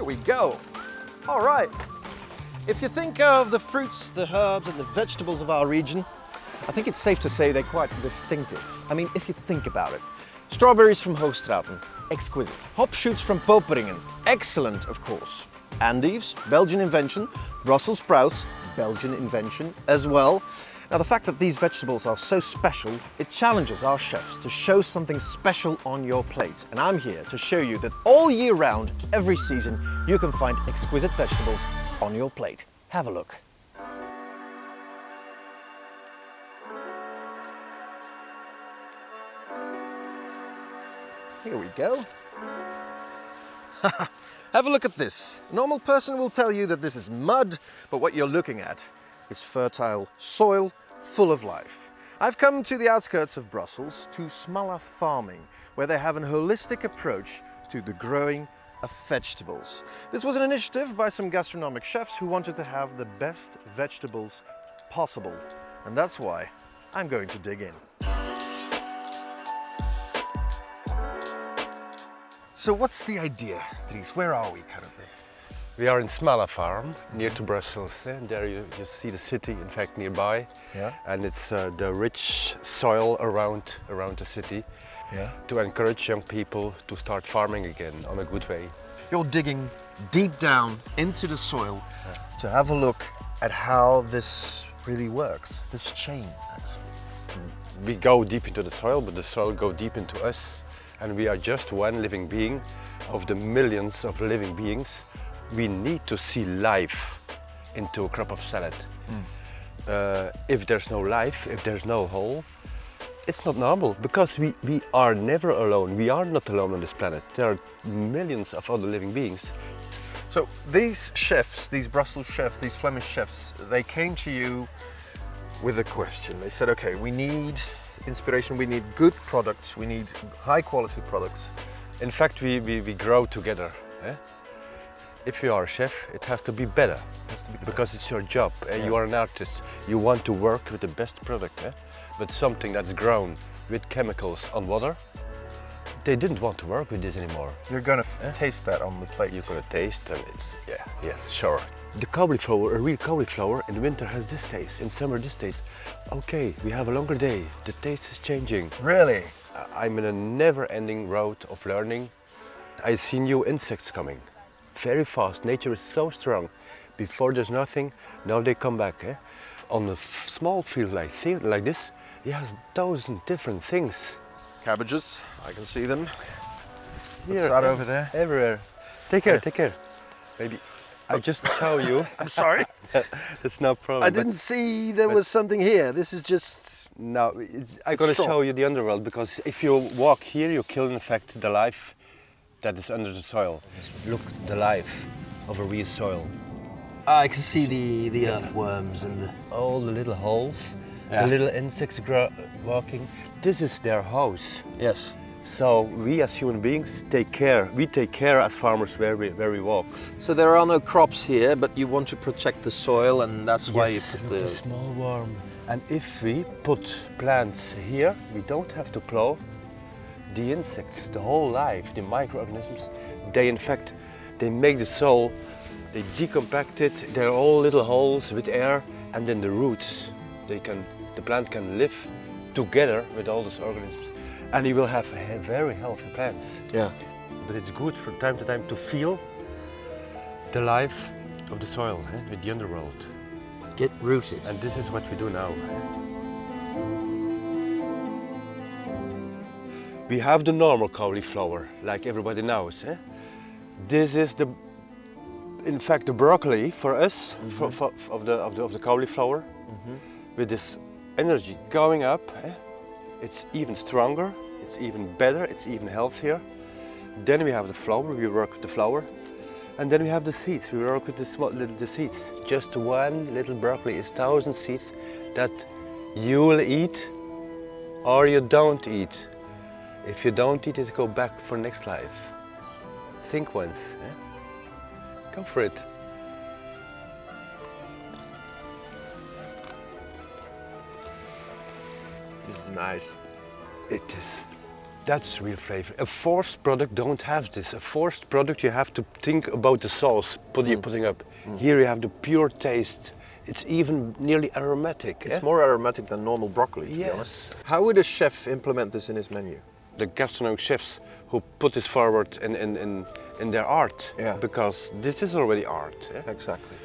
we go. All right. If you think of the fruits, the herbs and the vegetables of our region, I think it's safe to say they're quite distinctive. I mean, if you think about it. Strawberries from Hoogstraten, exquisite. Hop shoots from Poperingen, excellent of course. Endives, Belgian invention. Brussels sprouts, Belgian invention as well. Now the fact that these vegetables are so special, it challenges our chefs to show something special on your plate. And I'm here to show you that all year round, every season, you can find exquisite vegetables on your plate. Have a look. Here we go. Have a look at this. A normal person will tell you that this is mud, but what you're looking at is fertile soil full of life. I've come to the outskirts of Brussels to Smal farming, where they have a holistic approach to the growing of vegetables. This was an initiative by some gastronomic chefs who wanted to have the best vegetables possible. And that's why I'm going to dig in. So what's the idea, Dries? Where are we currently? We are in Smal farm, near to Brussels. And there you see the city, in fact, nearby. Yeah. And it's the rich soil around the city. Yeah. To encourage young people to start farming again on a good way. You're digging deep down into the soil to have a look at how this really works, this chain actually. We go deep into the soil, but the soil goes deep into us. And we are just one living being of the millions of living beings. We need to see life into a crop of salad. If there's no life, if there's no whole, it's not normal, because we are never alone. We are not alone on this planet. There are millions of other living beings. So these chefs, these Brussels chefs, these Flemish chefs, they came to you with a question. They said, okay, we need inspiration, we need good products, we need high quality products. In fact, we grow together. If you are a chef, it has to be better, because it's your job. You are an artist. You want to work with the best product, but something that's grown with chemicals on water. They didn't want to work with this anymore. You're gonna taste that on the plate. You're gonna taste, and it's yes, sure. The cauliflower, a real cauliflower, in winter has this taste. In summer, this taste. Okay, we have a longer day. The taste is changing. Really? I'm in a never-ending road of learning. I see new insects coming. Very fast. Nature is so strong. Before there's nothing, now they come back. On a small field like this, it has 1,000 different things. Cabbages, I can see them. Here, What's that over there? Everywhere. Take care. Maybe I just show you. I'm sorry. That's no problem. I didn't see there was something here. This is just... No, I'm going to show you the underworld, because if you walk here, you kill in fact the life that is under the soil. Look, the life of a real soil. I can see the earthworms and all the little holes, the little insects walking. This is their house. Yes. So we as human beings take care. We take care as farmers where we walk. So there are no crops here, but you want to protect the soil, and that's why you put the small worm. And if we put plants here, we don't have to plow. The insects, the whole life, the microorganisms, they in fact, they make the soil, they decompact it. They're all little holes with air, and then the roots, the plant can live together with all those organisms, and you will have very healthy plants. Yeah. But it's good from time to time to feel the life of the soil, with the underworld. Get rooted. And this is what we do now. We have the normal cauliflower, like everybody knows. This is in fact, the broccoli for us, of the cauliflower, with this energy going up. It's even stronger, it's even better, it's even healthier. Then we have the flower, we work with the flower. And then we have the seeds, we work with the seeds. Just one little broccoli is 1,000 seeds that you will eat or you don't eat. If you don't eat it, go back for next life. Think once. Go for it. This is nice. It is That's real flavor. A forced product don't have this. A forced product, you have to think about the sauce you're putting up. Here you have the pure taste. It's even nearly aromatic. It's more aromatic than normal broccoli, to be honest. How would a chef implement this in his menu? The gastronomic chefs who put this forward in their art. Yeah. Because this is already art. Exactly.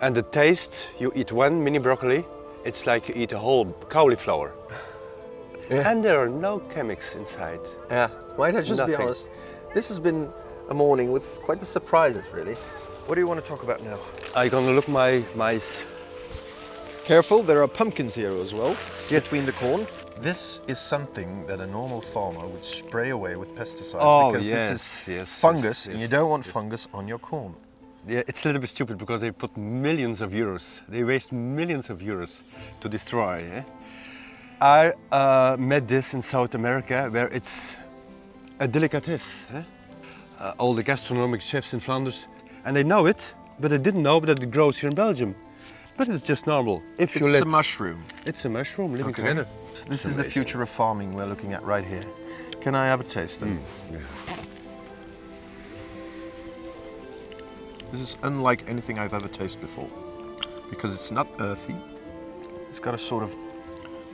And the taste, you eat one mini broccoli, it's like you eat a whole cauliflower. Yeah. And there are no chemics inside. Yeah, might I just be Nothing. honest? This has been a morning with quite the surprises, really. What do you want to talk about now? I'm gonna look my mice. Careful, there are pumpkins here as well, Yes. between the corn. This is something that a normal farmer would spray away with pesticides Oh, because yes, this is yes, fungus yes, and you don't want fungus on your corn. Yeah, it's a little bit stupid because they put millions of euros. They waste millions of euros to destroy. I met this in South America where it's a delicatesse. All the gastronomic chefs in Flanders, and they know it, but they didn't know that it grows here in Belgium. But it's just normal. If you It's let a mushroom. It's a mushroom living Okay. together. This is the future of farming we're looking at right here. Can I have a taste then? Yeah. This is unlike anything I've ever tasted before because it's not earthy. It's got a sort of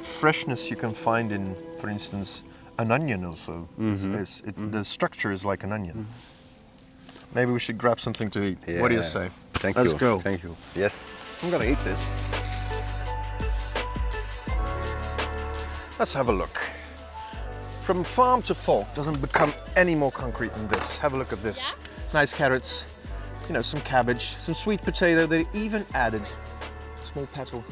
freshness you can find in, for instance, an onion also. The structure is like an onion. Maybe we should grab something to eat. What do you say? Thank Let's you. go. Thank you. Yes. I'm gonna eat this. Let's have a look. From farm to fork doesn't become any more concrete than this. Have a look at this. Nice carrots, you know, some cabbage, some sweet potato. They even added a small petal.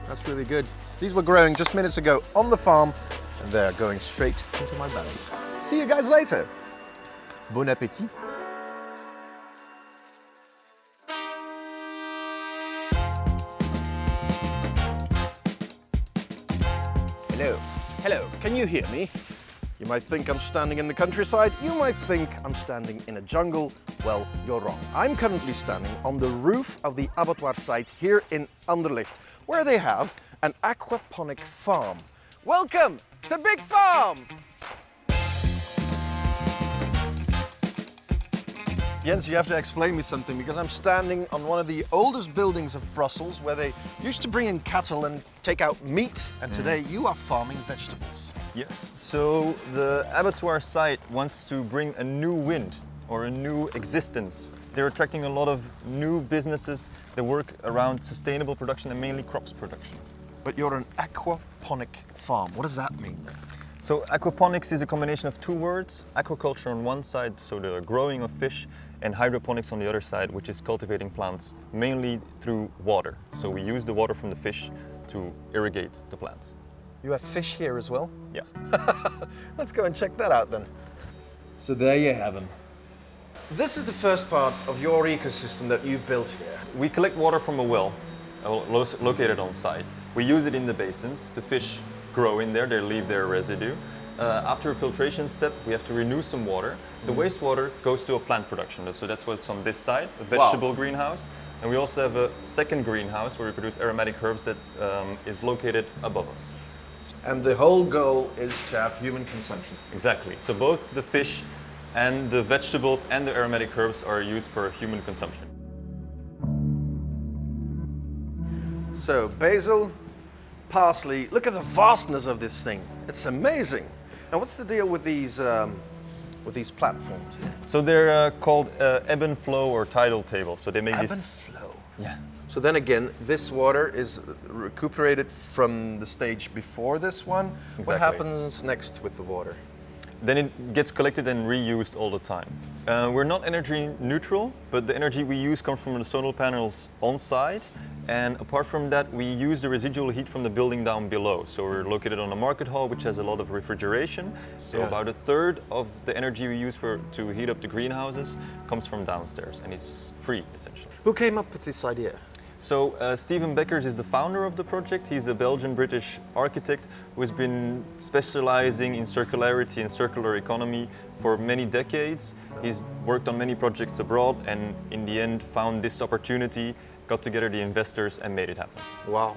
That's really good. These were growing just minutes ago on the farm, and they're going straight into my belly. See you guys later. Bon appétit. Hello. Hello, can you hear me? You might think I'm standing in the countryside. You might think I'm standing in a jungle. Well, you're wrong. I'm currently standing on the roof of the abattoir site here in Anderlecht, where they have an aquaponic farm. Welcome to Big Farm! Jens, you have to explain me something because I'm standing on one of the oldest buildings of Brussels where they used to bring in cattle and take out meat, and today you are farming vegetables. Yes, so the abattoir site wants to bring a new wind or a new existence. They're attracting a lot of new businesses that work around sustainable production and mainly crops production. But you're an aquaponic farm. What does that mean then? So aquaponics is a combination of two words, aquaculture on one side, so the growing of fish, and hydroponics on the other side, which is cultivating plants mainly through water. So we use the water from the fish to irrigate the plants. You have fish here as well? Yeah. Let's go and check that out then. So there you have them. This is the first part of your ecosystem that you've built here. We collect water from a well located on site. We use it in the basins. The fish grow in there, they leave their residue. After a filtration step, we have to renew some water. The wastewater goes to a plant production. So that's what's on this side, a vegetable greenhouse. And we also have a second greenhouse where we produce aromatic herbs that is located above us. And the whole goal is to have human consumption. Exactly. So both the fish and the vegetables and the aromatic herbs are used for human consumption. So basil, parsley, look at the vastness of this thing. It's amazing. Now what's the deal with these platforms here? So they're called ebb and flow or tidal tables. So they make Ebb this. and flow. Yeah. So then again, this water is recuperated from the stage before this one. Exactly. What happens next with the water? Then it gets collected and reused all the time. We're not energy neutral, but the energy we use comes from the solar panels on site. And apart from that, we use the residual heat from the building down below. So we're located on a market hall, which has a lot of refrigeration. So about a third of the energy we use to heat up the greenhouses comes from downstairs, and it's free, essentially. Who came up with this idea? So Steven Beckers is the founder of the project. He's a Belgian-British architect who has been specializing in circularity and circular economy for many decades. He's worked on many projects abroad and in the end found this opportunity, got together the investors and made it happen. Wow.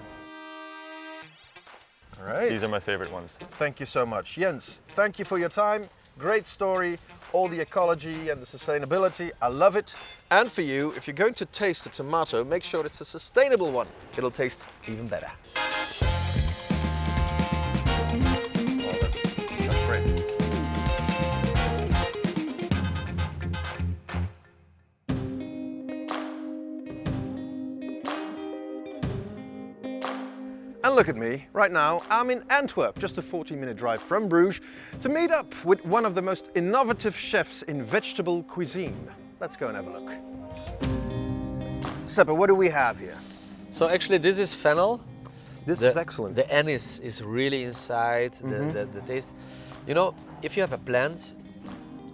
All right. These are my favorite ones. Thank you so much. Jens, thank you for your time. Great story. All the ecology and the sustainability. I love it. And for you, if you're going to taste a tomato, make sure it's a sustainable one. It'll taste even better. That's great. And look at me, right now I'm in Antwerp, just a 40-minute drive from Bruges, to meet up with one of the most innovative chefs in vegetable cuisine. Let's go and have a look. Seppe, what do we have here? So actually this is fennel. This is excellent. The anise is really inside, the taste. You know, if you have a plant,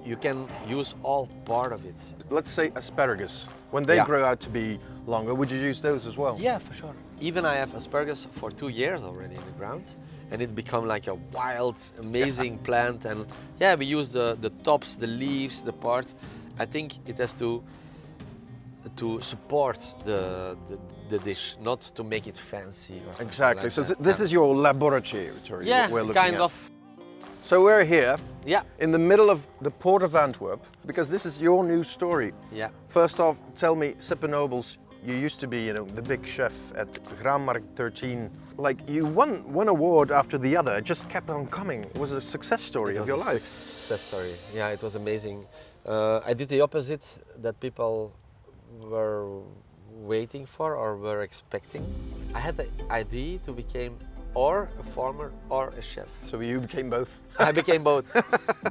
you can use all part of it. Let's say asparagus. When they Yeah. grow out to be longer, would you use those as well? Yeah, for sure. Even I have asparagus for 2 years already in the ground, and it become like a wild, amazing plant. And yeah, we use the tops, the leaves, the parts. I think it has to support the dish, not to make it fancy or something. Exactly. Like So that. this is your laboratory. Yeah, what we're looking kind at. of. So we're here Yeah. in the middle of the port of Antwerp because this is your new story. Yeah. First off, tell me, Seppe Nobels, you used to be, the big chef at Graanmarkt 13. Like, you won one award after the other. It just kept on coming. It was a success story It of was your a life. success story. Yeah, it was amazing. I did the opposite that people were waiting for or were expecting. I had the idea to become or a farmer or a chef. So you became both. I became both.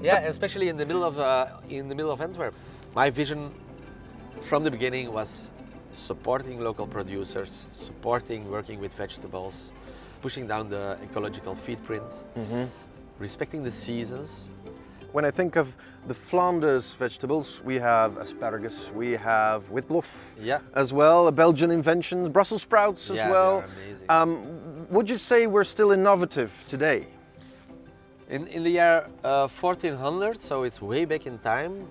Yeah, especially in the middle of Antwerp. My vision from the beginning was supporting local producers, supporting working with vegetables, pushing down the ecological footprint, respecting the seasons. When I think of the Flanders vegetables, we have asparagus, we have witlof Yeah. as well, a Belgian invention, Brussels sprouts as Yeah, well. they're amazing. Would you say we're still innovative today? In the year 1400, so it's way back in time,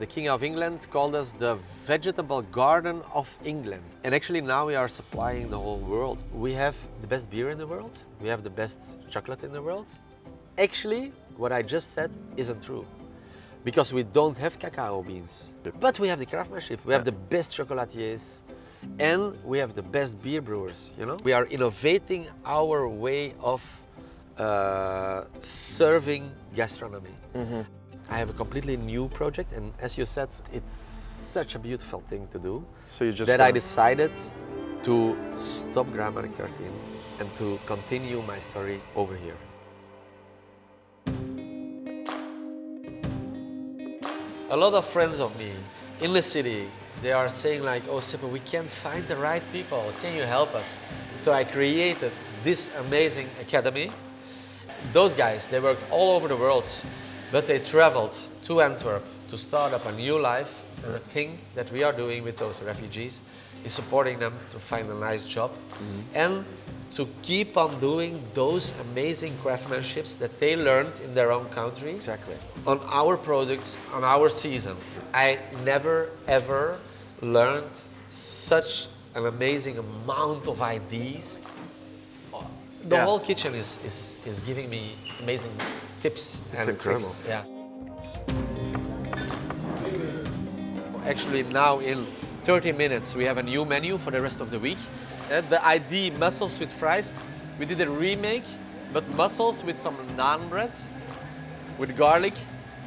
the King of England called us the vegetable garden of England. And actually now we are supplying the whole world. We have the best beer in the world. We have the best chocolate in the world. Actually, what I just said isn't true. Because we don't have cacao beans. But we have the craftsmanship. We have the best chocolatiers. And we have the best beer brewers, We are innovating our way of serving gastronomy. I have a completely new project, and as you said, it's such a beautiful thing to do. So you just that I decided to stop Graanmarkt 13 and to continue my story over here. A lot of friends of me in the city, they are saying like, oh Seppe, we can't find the right people, can you help us? So I created this amazing academy. Those guys, they worked all over the world, but they traveled to Antwerp to start up a new life. And the thing that we are doing with those refugees is supporting them to find a nice job and to keep on doing those amazing craftsmanships that they learned in their own country. Exactly. On our products, on our season. I never ever learned such an amazing amount of ideas. The whole kitchen is giving me amazing tips and incredible. tricks. Yeah. Actually, now in 30 minutes we have a new menu for the rest of the week. The ID mussels with fries, we did a remake, but mussels with some naan bread, with garlic,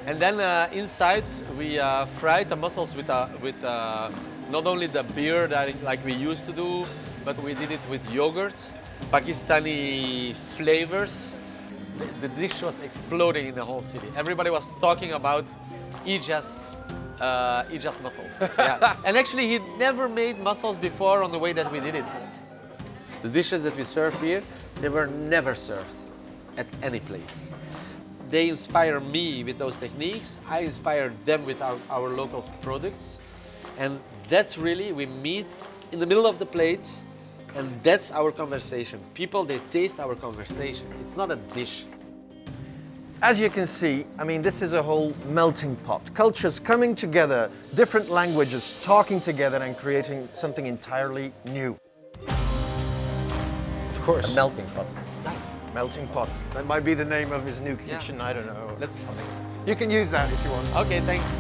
and then inside we fried the mussels with not only the beer that like we used to do, but we did it with yogurt, Pakistani flavors. The dish was exploding in the whole city. Everybody was talking about Ijaz mussels. Yeah. And actually, he never made mussels before on the way that we did it. The dishes that we serve here, they were never served at any place. They inspire me with those techniques. I inspire them with our local products. And that's really, we meet in the middle of the plate, and that's our conversation. People, they taste our conversation. It's not a dish. As you can see, I mean, this is a whole melting pot. Cultures coming together, different languages talking together and creating something entirely new. Of course. A melting pot. It's nice. Melting pot. That might be the name of his new kitchen. I don't know. Let's. You can use that if you want. Okay, thanks.